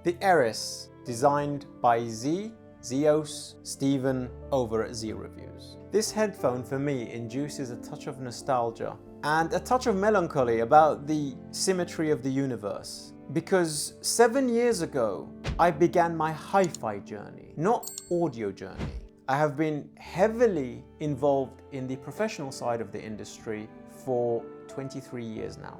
The Eris, designed by Zeos Stephen over at zReviews. This headphone for me induces a touch of nostalgia and a touch of melancholy about the symmetry of the universe. Because 7 years ago, I began my hi-fi journey, not audio journey. I have been heavily involved in the professional side of the industry for 23 years now.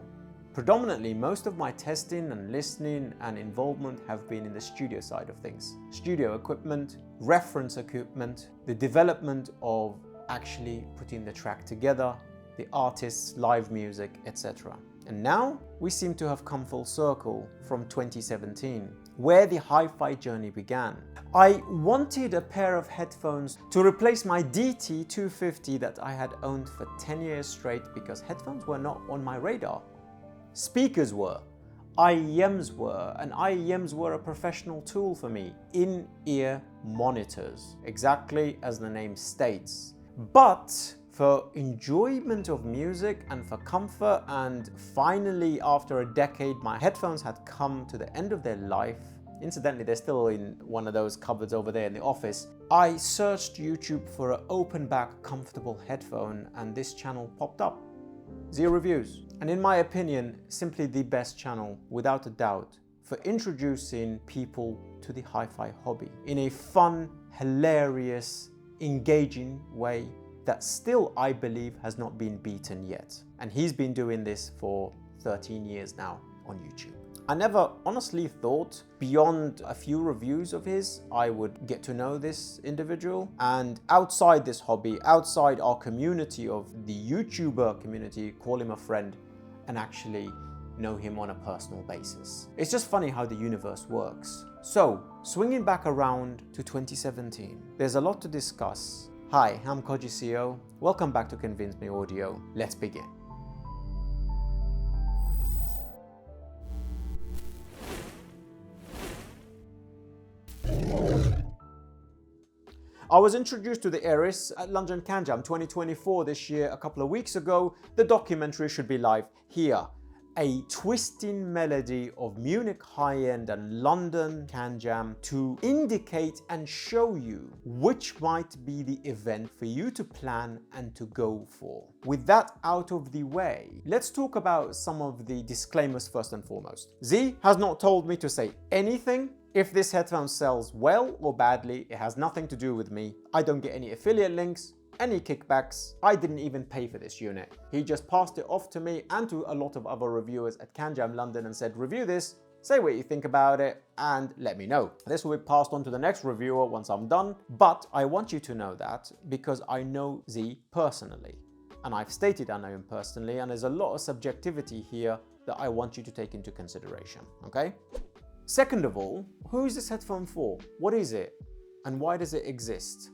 Predominantly, most of my testing and listening and involvement have been in the studio side of things. Studio equipment, reference equipment, the development of actually putting the track together, the artists, live music, etc. And now we seem to have come full circle from 2017, where the hi-fi journey began. I wanted a pair of headphones to replace my DT250 that I had owned for 10 years straight because headphones were not on my radar. Speakers were, IEMs were, and IEMs were a professional tool for me. In-ear monitors, exactly as the name states. But for enjoyment of music and for comfort, and finally after a decade my headphones had come to the end of their life. Incidentally, they're still in one of those cupboards over there in the office. I searched YouTube for an open back comfortable headphone and this channel popped up. zReviews. And in my opinion, simply the best channel, without a doubt, for introducing people to the hi-fi hobby in a fun, hilarious, engaging way that still, I believe, has not been beaten yet. And he's been doing this for 13 years now on YouTube. I never honestly thought beyond a few reviews of his, I would get to know this individual. And outside this hobby, outside our community of the YouTuber community, call him a friend and actually know him on a personal basis. It's just funny how the universe works. So, swinging back around to 2017, there's a lot to discuss. Hi, I'm Koji CEO. Welcome back to Convince Me Audio. Let's begin. I was introduced to the ERIS at London CANJAM 2024 this year a couple of weeks ago. The documentary should be live here. A twisting melody of Munich high-end and London CANJAM to indicate and show you which might be the event for you to plan and to go for. With that out of the way, let's talk about some of the disclaimers first and foremost. Z has not told me to say anything. If this headphone sells well or badly, it has nothing to do with me. I don't get any affiliate links, any kickbacks. I didn't even pay for this unit. He just passed it off to me and to a lot of other reviewers at CANJAM London and said, review this, say what you think about it, and let me know. This will be passed on to the next reviewer once I'm done, but I want you to know that because I know Z personally. And I've stated I know him personally, and there's a lot of subjectivity here that I want you to take into consideration, okay? Second of all, who is this headphone for? What is it? And why does it exist?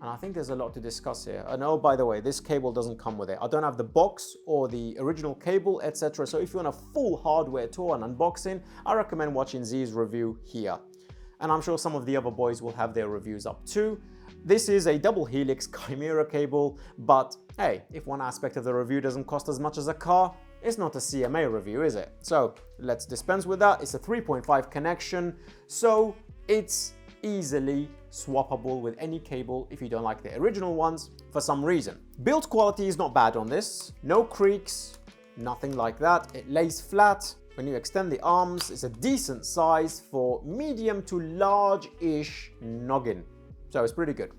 And I think there's a lot to discuss here. And oh, by the way, this cable doesn't come with it. I don't have the box or the original cable, etc. So if you want a full hardware tour and unboxing, I recommend watching Z's review here. And I'm sure some of the other boys will have their reviews up too. This is a double helix Chimera cable, but hey, if one aspect of the review doesn't cost as much as a car, it's not a CMA review, is it? So let's dispense with that. It's a 3.5 connection, so it's easily swappable with any cable if you don't like the original ones for some reason. Build quality is not bad on this. No creaks, nothing like that. It lays flat. When you extend the arms, it's a decent size for medium to large-ish noggin. So it's pretty good.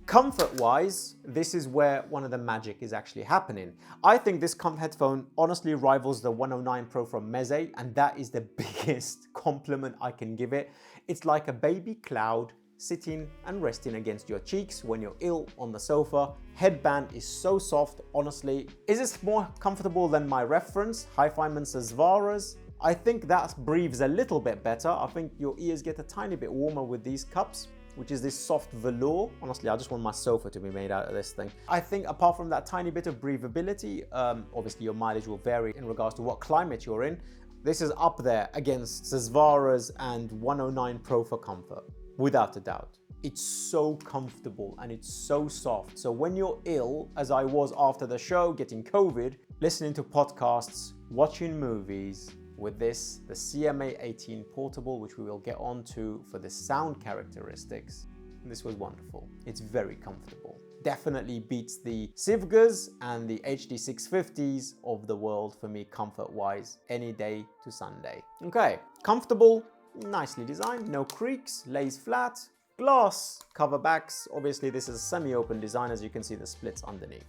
Comfort-wise, this is where one of the magic is actually happening. I think this headphone honestly rivals the 109 Pro from Meze, and that is the biggest compliment I can give it. It's like a baby cloud sitting and resting against your cheeks when you're ill on the sofa. Headband is so soft, honestly. Is this more comfortable than my reference, Hi-Fi Zvaras? I think that breathes a little bit better. I think your ears get a tiny bit warmer with these cups, which is this soft velour. Honestly, I just want my sofa to be made out of this thing. I think apart from that tiny bit of breathability, obviously your mileage will vary in regards to what climate you're in. This is up there against Zvaras and 109 Pro for comfort, without a doubt. It's so comfortable and it's so soft. So when you're ill, as I was after the show, getting COVID, listening to podcasts, watching movies, with this, the CMA18 Portable, which we will get onto for the sound characteristics. This was wonderful. It's very comfortable. Definitely beats the Sivgas and the HD650s of the world for me comfort-wise, any day to Sunday. Okay, comfortable, nicely designed, no creaks, lays flat, glass cover backs. Obviously this is a semi-open design, as you can see the splits underneath.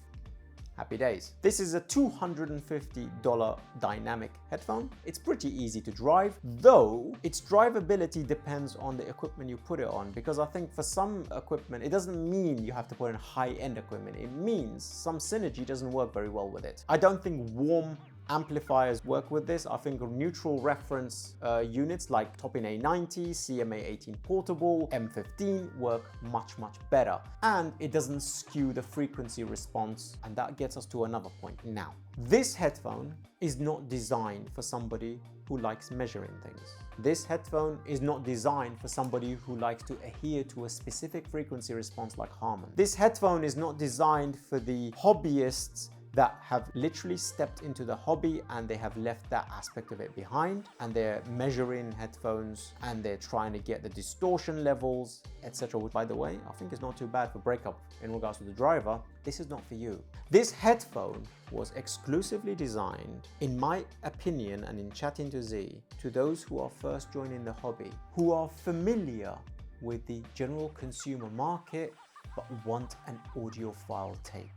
Happy days. This is a $250 dynamic headphone. It's pretty easy to drive, though its drivability depends on the equipment you put it on, because I think for some equipment, it doesn't mean you have to put in high-end equipment. It means some synergy doesn't work very well with it. I don't think warm amplifiers work with this. I think neutral reference units like Top-In A90, CMA18 Portable, M15 work much better, and it doesn't skew the frequency response, and that gets us to another point. Now, this headphone is not designed for somebody who likes measuring things. This headphone is not designed for somebody who likes to adhere to a specific frequency response like Harman. This headphone is not designed for the hobbyists that have literally stepped into the hobby and they have left that aspect of it behind, and they're measuring headphones and they're trying to get the distortion levels, etc. Which, by the way, I think is not too bad for breakup in regards to the driver. This is not for you. This headphone was exclusively designed, in my opinion and in chatting to Z, to those who are first joining the hobby, who are familiar with the general consumer market but want an audiophile take.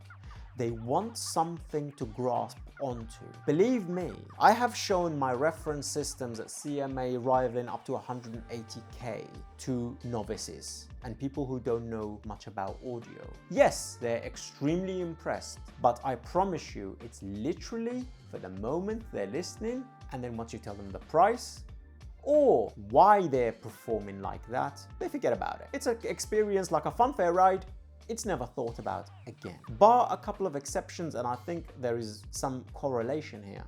They want something to grasp onto. Believe me, I have shown my reference systems at CMA rivaling up to 180K to novices and people who don't know much about audio. Yes, they're extremely impressed, but I promise you, it's literally for the moment they're listening, and then once you tell them the price or why they're performing like that, they forget about it. It's an experience like a funfair ride. It's never thought about again. Bar a couple of exceptions, and I think there is some correlation here.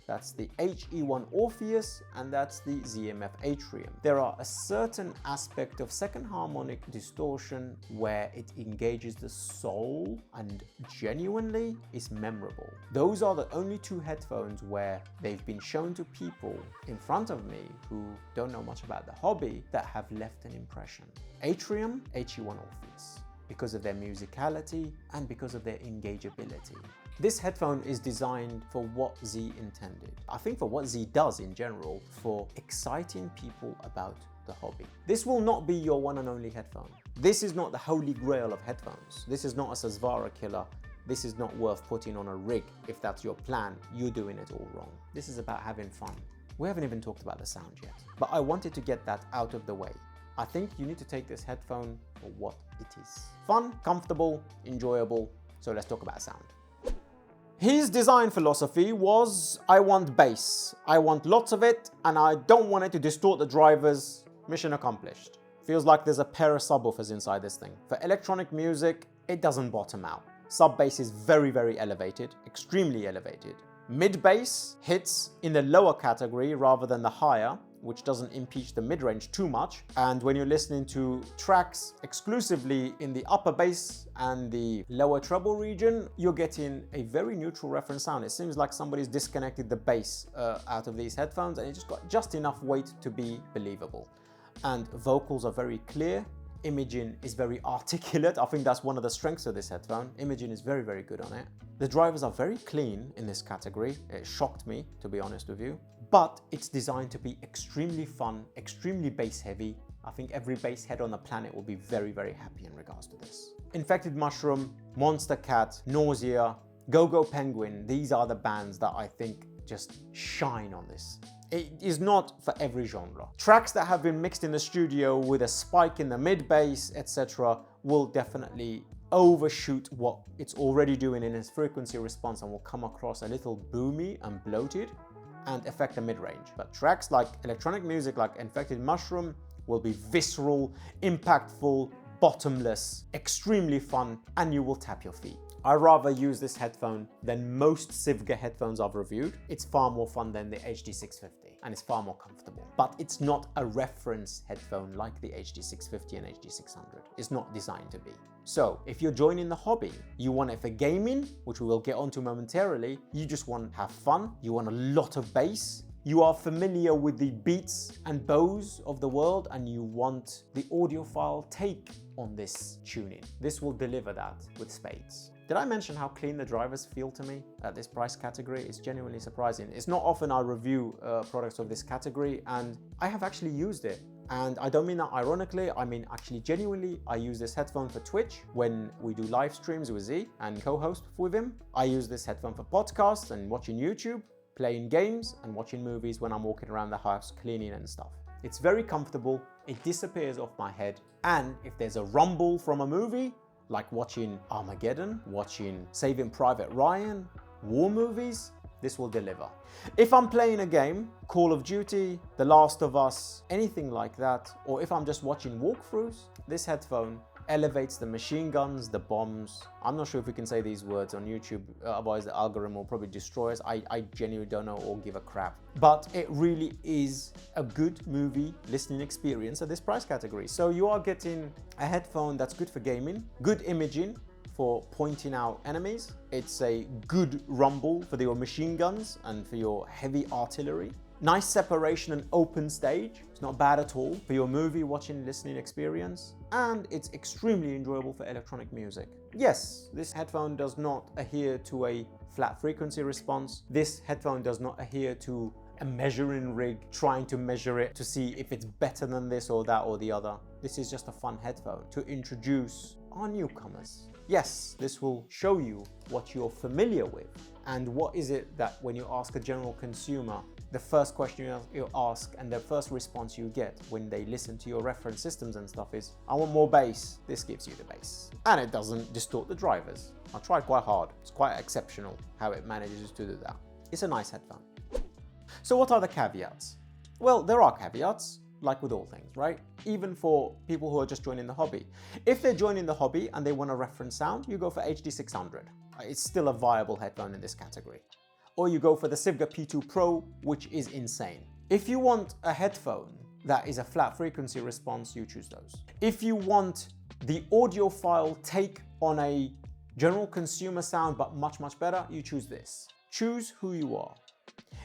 That's the HE1 Orpheus and that's the ZMF Atrium. There are a certain aspect of second harmonic distortion where it engages the soul and genuinely is memorable. Those are the only two headphones where they've been shown to people in front of me who don't know much about the hobby that have left an impression. Atrium, HE1 Orpheus, because of their musicality and because of their engageability. This headphone is designed for what Z intended. I think for what Z does in general, for exciting people about the hobby. This will not be your one and only headphone. This is not the holy grail of headphones. This is not a Sasvara killer. This is not worth putting on a rig. If that's your plan, you're doing it all wrong. This is about having fun. We haven't even talked about the sound yet, but I wanted to get that out of the way. I think you need to take this headphone for what it is. Fun, comfortable, enjoyable. So let's talk about sound. His design philosophy was, I want bass. I want lots of it, and I don't want it to distort the drivers. Mission accomplished. Feels like there's a pair of subwoofers inside this thing. For electronic music, it doesn't bottom out. Sub bass is very elevated, extremely elevated. Mid bass hits in the lower category rather than the higher, which doesn't impeach the mid-range too much. And when you're listening to tracks exclusively in the upper bass and the lower treble region, you're getting a very neutral reference sound. It seems like somebody's disconnected the bass out of these headphones, and it just got just enough weight to be believable. And vocals are very clear. Imaging is very articulate. I think that's one of the strengths of this headphone. Imaging is very good on it. The drivers are very clean in this category. It shocked me, to be honest with you. But it's designed to be extremely fun, extremely bass heavy. I think every bass head on the planet will be very happy in regards to this. Infected Mushroom, Monster Cat, Nausea, Go-Go Penguin, these are the bands that I think just shine on this. It is not for every genre. Tracks that have been mixed in the studio with a spike in the mid bass, etc., will definitely overshoot what it's already doing in its frequency response and will come across a little boomy and bloated and affect the mid-range. But tracks like electronic music like Infected Mushroom will be visceral, impactful, bottomless, extremely fun, and you will tap your feet. I rather use this headphone than most Sivga headphones I've reviewed. It's far more fun than the HD650 and it's far more comfortable. But it's not a reference headphone like the HD650 and HD600. It's not designed to be. So if you're joining the hobby, you want it for gaming, which we will get onto momentarily, you just want to have fun, you want a lot of bass, you are familiar with the Beats and Bose of the world and you want the audiophile take on this tuning, this will deliver that with spades. Did I mention how clean the drivers feel to me at this price category? It's genuinely surprising. It's not often I review products of this category, and I have actually used it. And I don't mean that ironically, I mean actually genuinely. I use this headphone for Twitch when we do live streams with Z and co-host with him. I use this headphone for podcasts and watching YouTube, playing games and watching movies when I'm walking around the house cleaning and stuff. It's very comfortable, it disappears off my head, and if there's a rumble from a movie, like watching Armageddon, watching Saving Private Ryan, war movies, this will deliver. If I'm playing a game, Call of Duty, The Last of Us, anything like that, or if I'm just watching walkthroughs, this headphone elevates the machine guns, the bombs. I'm not sure if we can say these words on YouTube, otherwise the algorithm will probably destroy us. I genuinely don't know or give a crap. But it really is a good movie listening experience at this price category. So you are getting a headphone that's good for gaming, good imaging for pointing out enemies. It's a good rumble for your machine guns and for your heavy artillery. Nice separation and open stage. It's not bad at all for your movie watching, listening experience. And it's extremely enjoyable for electronic music. Yes, this headphone does not adhere to a flat frequency response. This headphone does not adhere to a measuring rig, trying to measure it to see if it's better than this or that or the other. This is just a fun headphone to introduce our newcomers. Yes, this will show you what you're familiar with and what is it that when you ask a general consumer, the first question you ask and the first response you get when they listen to your reference systems and stuff is, I want more bass. This gives you the bass. And it doesn't distort the drivers. I tried quite hard. It's quite exceptional how it manages to do that. It's a nice headphone. So what are the caveats? Well, there are caveats, like with all things, right? Even for people who are just joining the hobby. If they're joining the hobby and they want a reference sound, you go for HD600. It's still a viable headphone in this category. Or you go for the Sivga P2 Pro, which is insane. If you want a headphone that is a flat frequency response, you choose those. If you want the audiophile take on a general consumer sound, but much, much better, you choose this. Choose who you are.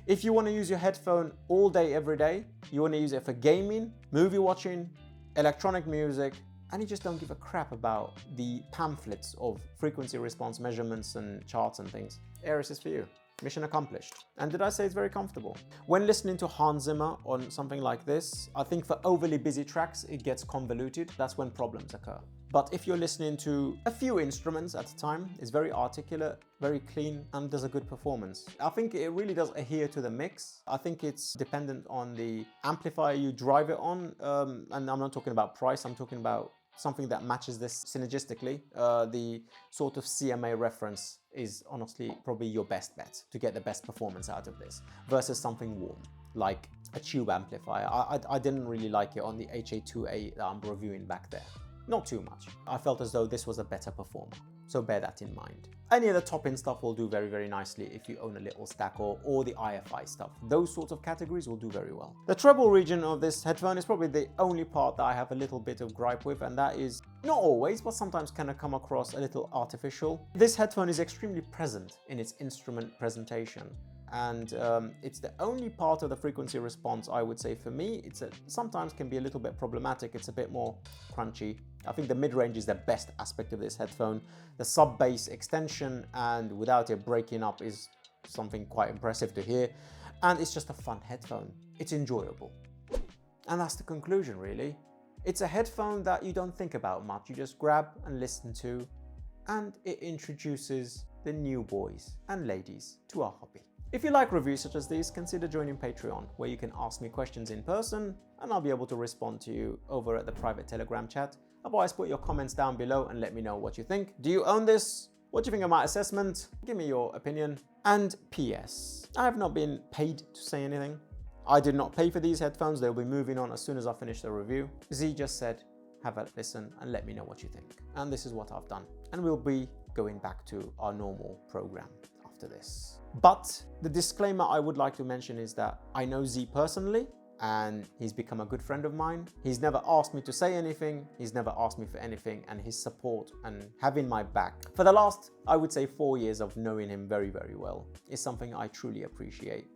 If you want to use your headphone all day, every day, you want to use it for gaming, movie watching, electronic music, and you just don't give a crap about the pamphlets of frequency response measurements and charts and things, ERIS is for you. Mission accomplished. And did I say it's very comfortable? When listening to Hans Zimmer on something like this, I think for overly busy tracks, it gets convoluted. That's when problems occur. But if you're listening to a few instruments at a time, it's very articulate, very clean, and does a good performance. I think it really does adhere to the mix. I think it's dependent on the amplifier you drive it on. And I'm not talking about price, I'm talking about something that matches this synergistically. The sort of CMA reference is honestly probably your best bet to get the best performance out of this versus something warm like a tube amplifier. I didn't really like it on the HA2A that I'm reviewing back there. Not too much. I felt as though this was a better performer, so bear that in mind. Any of the top-end stuff will do very, very nicely if you own a little stack or the IFI stuff. Those sorts of categories will do very well. The treble region of this headphone is probably the only part that I have a little bit of gripe with, and that is not always, but sometimes can come across a little artificial. This headphone is extremely present in its instrument presentation. And it's the only part of the frequency response I would say for me, sometimes can be a little bit problematic. It's a bit more crunchy. I think the mid-range is the best aspect of this headphone. The sub-bass extension and without it breaking up is something quite impressive to hear. And it's just a fun headphone. It's enjoyable. And that's the conclusion really. It's a headphone that you don't think about much. You just grab and listen to, and it introduces the new boys and ladies to our hobby. If you like reviews such as these, consider joining Patreon, where you can ask me questions in person and I'll be able to respond to you over at the private Telegram chat. Otherwise, put your comments down below and let me know what you think. Do you own this? What do you think of my assessment? Give me your opinion. And PS, I have not been paid to say anything. I did not pay for these headphones. They'll be moving on as soon as I finish the review. Z just said, have a listen and let me know what you think. And this is what I've done. And we'll be going back to our normal program after this. But the disclaimer I would like to mention is that I know Z personally and he's become a good friend of mine. He's never asked me to say anything. He's never asked me for anything, and his support and having my back for the last, I would say, 4 years of knowing him very, very well is something I truly appreciate.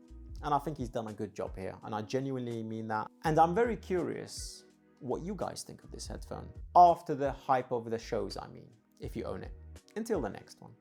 And I think he's done a good job here, and I genuinely mean that. And I'm very curious what you guys think of this headphone after the hype of the shows, I mean, if you own it. Until the next one.